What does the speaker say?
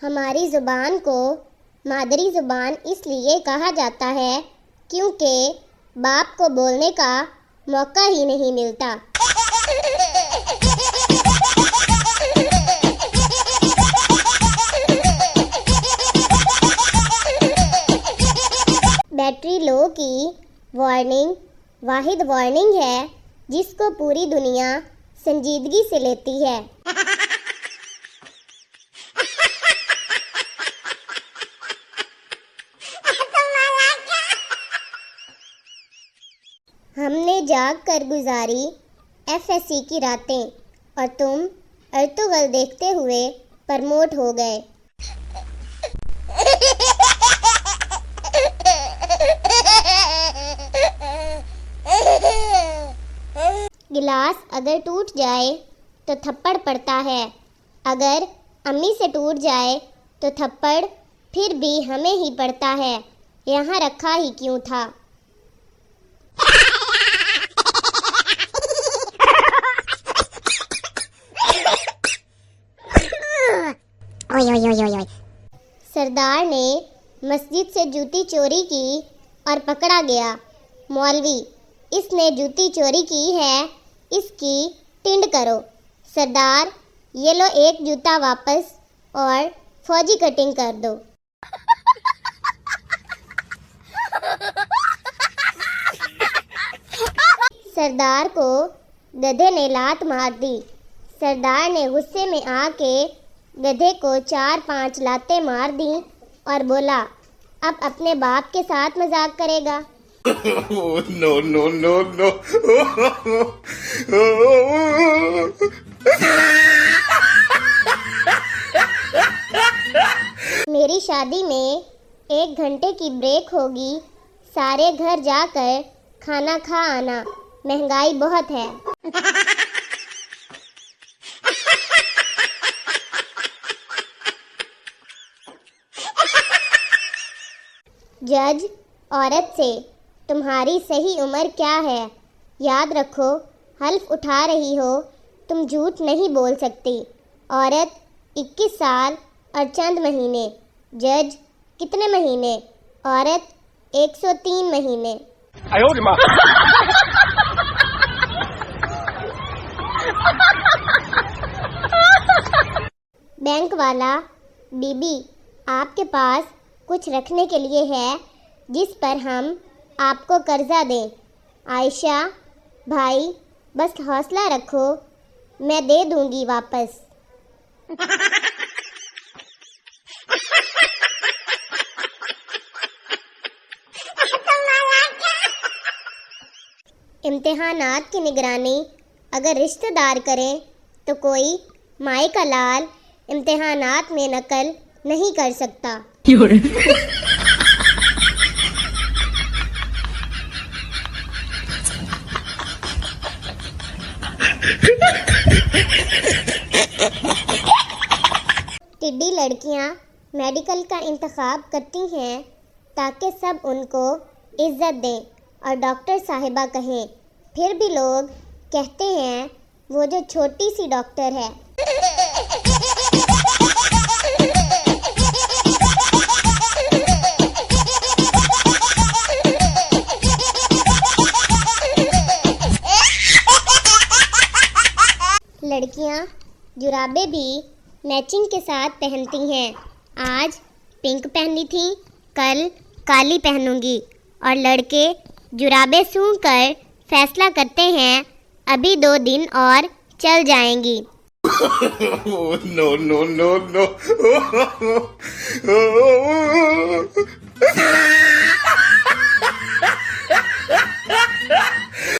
हमारी ज़ुबान को मादरी ज़ुबान इसलिए कहा जाता है क्योंकि बाप को बोलने का मौका ही नहीं मिलता। बैटरी लो की वार्निंग वाहिद वार्निंग है जिसको पूरी दुनिया संजीदगी से लेती है। हमने जाग कर गुजारी एफएससी की रातें और तुम अर्तुगल देखते हुए प्रमोट हो गए। गिलास अगर टूट जाए तो थप्पड़ पड़ता है, अगर अम्मी से टूट जाए तो थप्पड़ फिर भी हमें ही पड़ता है। यहाँ रखा ही क्यों था। सरदार ने मस्जिद से जूती चोरी की और पकड़ा गया। मौलवी, इसने जूती चोरी की है, इसकी टिंड करो। सरदार, ये लो एक जूता वापस और फौजी कटिंग कर दो। सरदार को गधे ने लात मार दी। सरदार ने गुस्से में आके गधे को 4-5 लातें मार दी और बोला, अब अपने बाप के साथ मजाक करेगा। No no no no. मेरी शादी में 1 घंटे की ब्रेक होगी, सारे घर जाकर खाना खा आना, महंगाई बहुत है। जज औरत से, तुम्हारी सही उम्र क्या है? याद रखो, हल्फ उठा रही हो, तुम झूठ नहीं बोल सकती। औरत 21 साल और चंद महीने। जज, कितने महीने? औरत 103 महीने। बैंक वाला, बीबी, आपके पास कुछ रखने के लिए है जिस पर हम आपको कर्जा दें। आयशा, भाई बस हौसला रखो, मैं दे दूंगी वापस। इम्तिहानात की निगरानी अगर रिश्तेदार करें तो कोई माए का लाल इम्तिहानात में नकल नहीं कर सकता। टिड्डी लड़कियां मेडिकल का इंतखाब करती हैं ताकि सब उनको इज्जत दें और डॉक्टर साहिबा कहें, फिर भी लोग कहते हैं वो जो छोटी सी डॉक्टर है। लड़कियां जुराबे भी मैचिंग के साथ पहनती हैं। आज पिंक पहनी थी, कल काली पहनूंगी। और लड़के जुराबे सूंघ कर फैसला करते हैं अभी 2 दिन और चल जाएंगी। No no no no.